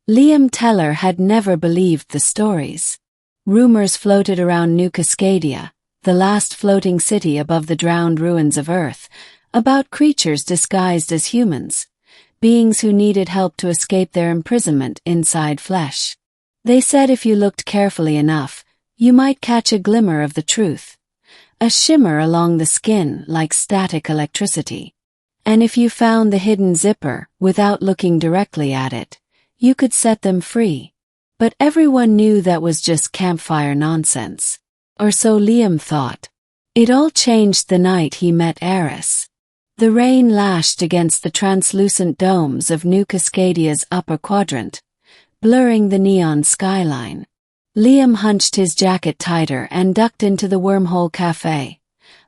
Liam Teller had never believed the stories. Rumors floated around New Cascadia, the last floating city above the drowned ruins of Earth, about creatures disguised as humans, beings who needed help to escape their imprisonment inside flesh. They said if you looked carefully enough, you might catch a glimmer of the truth, a shimmer along the skin like static electricity. And if you found the hidden zipper, without looking directly at it, you could set them free. But everyone knew that was just campfire nonsense. Or so Liam thought. It all changed the night he met Eris. The rain lashed against the translucent domes of New Cascadia's upper quadrant, blurring the neon skyline. Liam hunched his jacket tighter and ducked into the Wormhole Cafe,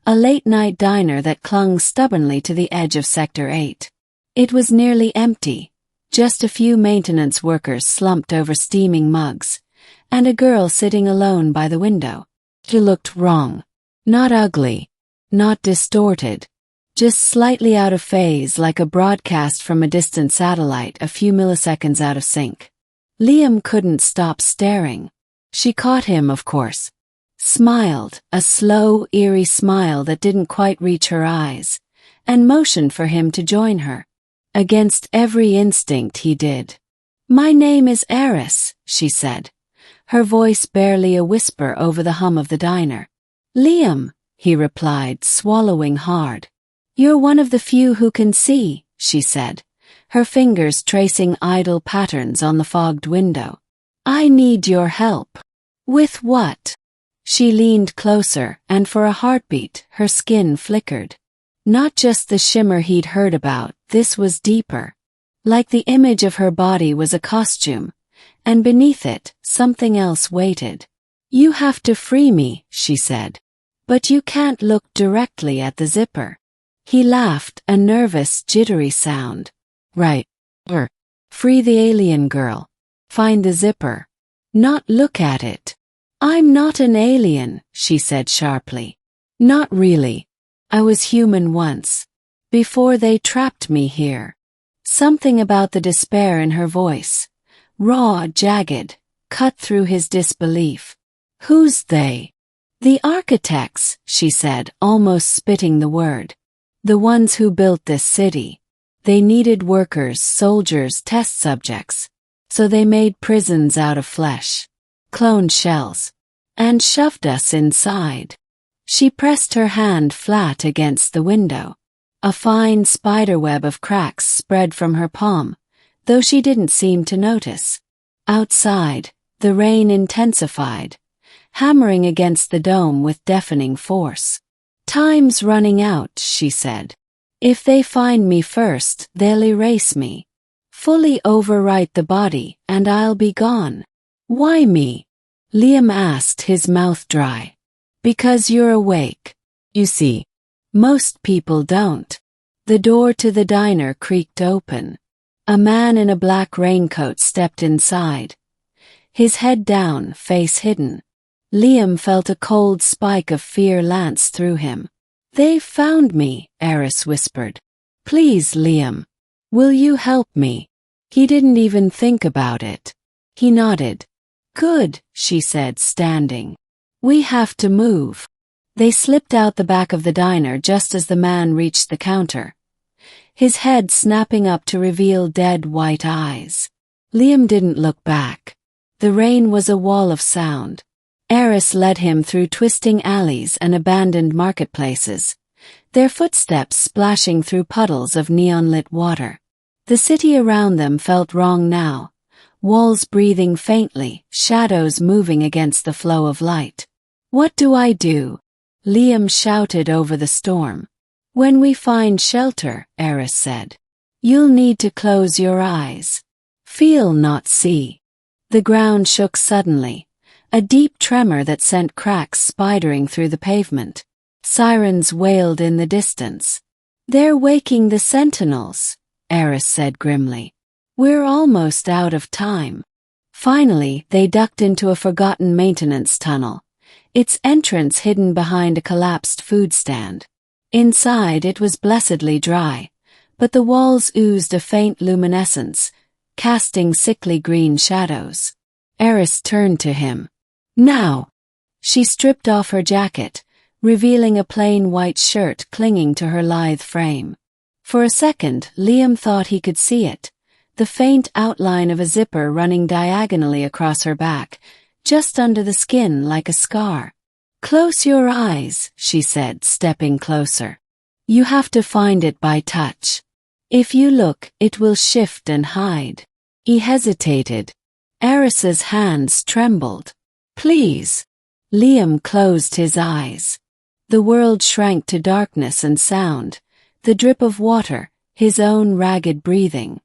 a late-night diner that clung stubbornly to the edge of Sector 8. It was nearly empty, just a few maintenance workers slumped over steaming mugs, and a girl sitting alone by the window. She looked wrong. Not ugly. Not distorted. Just slightly out of phase, like a broadcast from a distant satellite a few milliseconds out of sync. Liam couldn't stop staring. She caught him, of course. Smiled, a slow, eerie smile that didn't quite reach her eyes, and motioned for him to join her. Against every instinct he did. "My name is Eris," she said, her voice barely a whisper over the hum of the diner. "Liam," he replied, swallowing hard. "You're one of the few who can see," she said, her fingers tracing idle patterns on the fogged window. "I need your help." "With what?" She leaned closer, and for a heartbeat, her skin flickered. Not just the shimmer he'd heard about, this was deeper. Like the image of her body was a costume, and beneath it, something else waited. "You have to free me," she said. "But you can't look directly at the zipper." He laughed, a nervous, jittery sound. "Right. Free the alien girl. Find the zipper. Not look at it." "I'm not an alien," she said sharply. "Not really. I was human once. Before they trapped me here." Something about the despair in her voice, raw, jagged, cut through his disbelief. "Who's they?" "The architects," she said, almost spitting the word. "The ones who built this city. They needed workers, soldiers, test subjects. So they made prisons out of flesh. Cloned shells. And shoved us inside." She pressed her hand flat against the window. A fine spiderweb of cracks spread from her palm, though she didn't seem to notice. Outside, the rain intensified, hammering against the dome with deafening force. "Time's running out," she said. "If they find me first, they'll erase me. Fully overwrite the body, and I'll be gone." "Why me?" Liam asked, his mouth dry. "Because you're awake. You see. Most people don't." The door to the diner creaked open. A man in a black raincoat stepped inside. His head down, face hidden. Liam felt a cold spike of fear lance through him. "They've found me," Eris whispered. "Please, Liam. Will you help me?" He didn't even think about it. He nodded. "Good," she said, standing. "We have to move." They slipped out the back of the diner just as the man reached the counter, his head snapping up to reveal dead white eyes. Liam didn't look back. The rain was a wall of sound. Eris led him through twisting alleys and abandoned marketplaces, their footsteps splashing through puddles of neon-lit water. The city around them felt wrong now, walls breathing faintly, shadows moving against the flow of light. "What do I do?" Liam shouted over the storm. "When we find shelter," Eris said, "you'll need to close your eyes. Feel, not see." The ground shook suddenly, a deep tremor that sent cracks spidering through the pavement. Sirens wailed in the distance. "They're waking the sentinels," Eris said grimly. "We're almost out of time." Finally, they ducked into a forgotten maintenance tunnel, its entrance hidden behind a collapsed food stand. Inside it was blessedly dry, but the walls oozed a faint luminescence, casting sickly green shadows. Eris turned to him. Now! She stripped off her jacket, revealing a plain white shirt clinging to her lithe frame. For a second, Liam thought he could see it, the faint outline of a zipper running diagonally across her back, just under the skin like a scar. "Close your eyes," she said, stepping closer. "You have to find it by touch. If you look, it will shift and hide." He hesitated. Eris's hands trembled. "Please." Liam closed his eyes. The world shrank to darkness and sound, the drip of water, his own ragged breathing.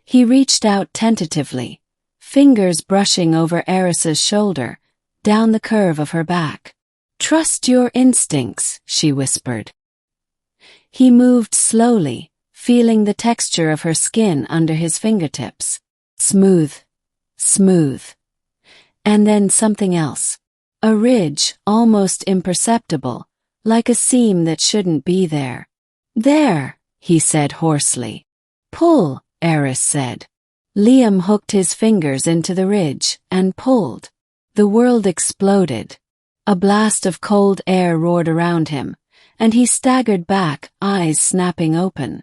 He reached out tentatively, fingers brushing over Eris's shoulder, down the curve of her back. "Trust your instincts," she whispered. He moved slowly, feeling the texture of her skin under his fingertips. Smooth, smooth. And then something else. A ridge, almost imperceptible, like a seam that shouldn't be there. "There," he said hoarsely. "Pull," Eris said. Liam hooked his fingers into the ridge and pulled. The world exploded. A blast of cold air roared around him, and he staggered back, eyes snapping open.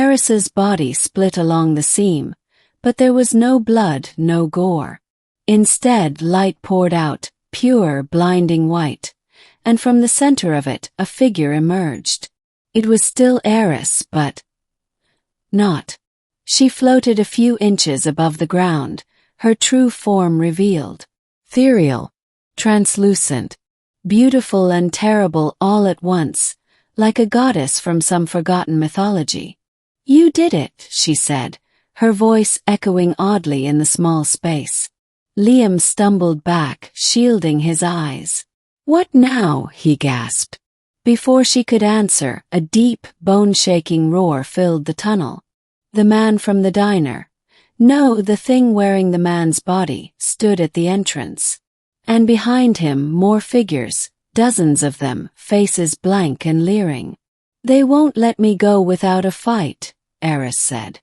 Eris's body split along the seam, but there was no blood, no gore. Instead, light poured out, pure, blinding white, and from the center of it, a figure emerged. It was still Eris, but not. She floated a few inches above the ground, her true form revealed. Ethereal, translucent, beautiful and terrible all at once, like a goddess from some forgotten mythology. "You did it," she said, her voice echoing oddly in the small space. Liam stumbled back, shielding his eyes. "What now?" he gasped. Before she could answer, a deep, bone-shaking roar filled the tunnel. The man from the diner, no, the thing wearing the man's body, stood at the entrance. And behind him, more figures, dozens of them, faces blank and leering. "They won't let me go without a fight," Eris said.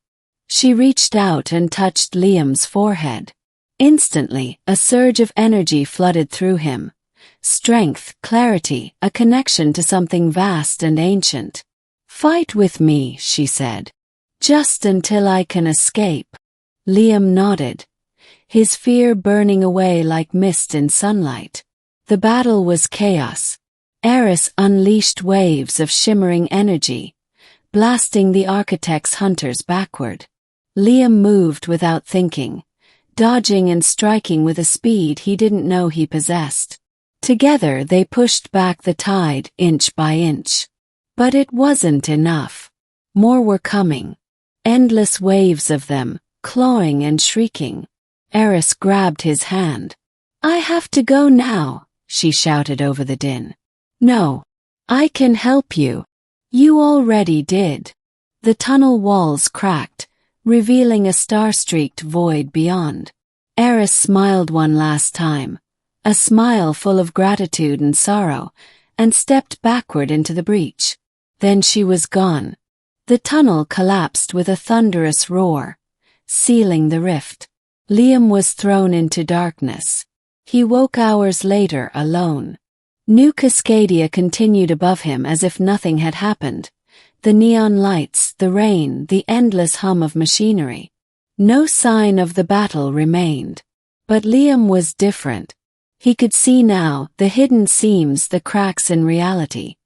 She reached out and touched Liam's forehead. Instantly, a surge of energy flooded through him. Strength, clarity, a connection to something vast and ancient. "Fight with me," she said. "Just until I can escape." Liam nodded, his fear burning away like mist in sunlight. The battle was chaos. Eris unleashed waves of shimmering energy, blasting the architect's hunters backward. Liam moved without thinking, dodging and striking with a speed he didn't know he possessed. Together they pushed back the tide inch by inch. But it wasn't enough. More were coming. Endless waves of them, clawing and shrieking. Eris grabbed his hand. "I have to go now," she shouted over the din. "No. I can help you. You already did." The tunnel walls cracked, revealing a star-streaked void beyond. Eris smiled one last time, a smile full of gratitude and sorrow, and stepped backward into the breach. Then she was gone. The tunnel collapsed with a thunderous roar, sealing the rift. Liam was thrown into darkness. He woke hours later alone. New Cascadia continued above him as if nothing had happened. The neon lights, the rain, the endless hum of machinery. No sign of the battle remained. But Liam was different. He could see now the hidden seams, the cracks in reality.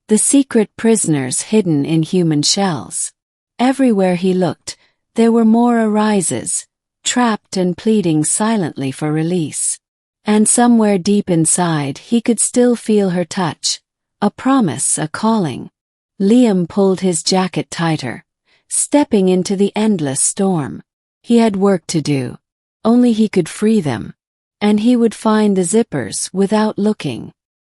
The secret prisoners hidden in human shells. Everywhere he looked, there were more arises, trapped and pleading silently for release. And somewhere deep inside he could still feel her touch, a promise, a calling. Liam pulled his jacket tighter, stepping into the endless storm. He had work to do. Only he could free them. And he would find the zippers without looking.